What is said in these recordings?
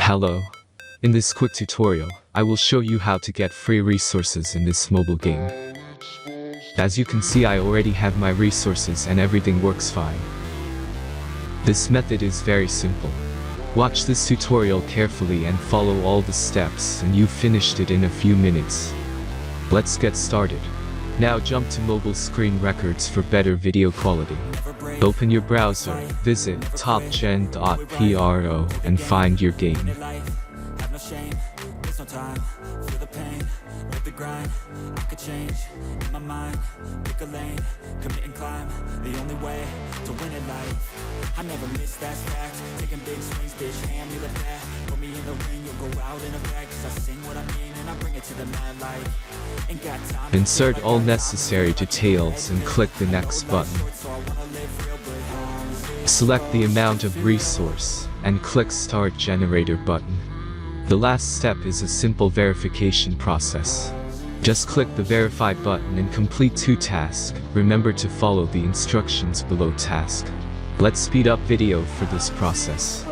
Hello. In this quick tutorial, I will show you how to get free resources in this mobile game. As you can see, I already have my resources and everything works fine. This method is very simple. Watch this tutorial carefully and follow all the steps and you've finished it in a few minutes. Let's get started. Now jump to mobile screen records for better video quality. Open your browser, visit topgen.pro and find your game. I never miss, that's fact. Taking big swings, bitch, hand me the bat. Put me in the ring, you'll go out in a bag. Cause I sing what I mean and I bring it to the mad light. Ain't got time. Insert all necessary details and click the next button. Select the amount of resource and click Start Generator button. The last step is a simple verification process. Just click the Verify button and complete 2 tasks. Remember to follow the instructions below task. Let's speed up video for this process.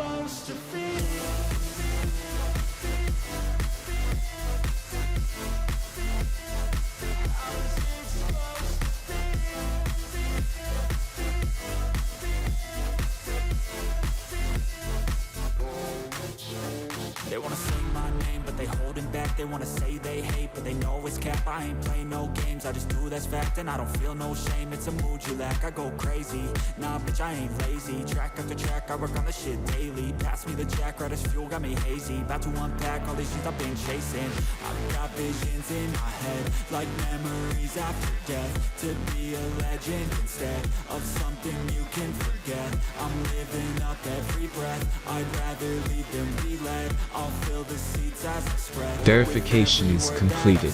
They wanna sing my name, but they holding back. They wanna say they hate, but they know it's cap. I ain't play no games, I just do that's fact. And I don't feel no shame, it's a mood you lack. I go crazy, nah bitch I ain't lazy. Track after track, I work on the shit daily. Pass me the jack, right as fuel, got me hazy. About to unpack all these shit I've been chasing. I've got visions in my head, like memories after death. To be a legend instead of something you can forget. I'm living up every breath, I'd rather lead than be led. I'll fill the seats as I spread. Verification is completed.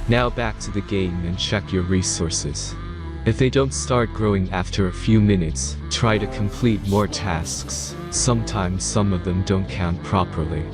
Now back to the game and check your resources. If they don't start growing after a few minutes, try to complete more tasks. Sometimes some of them don't count properly.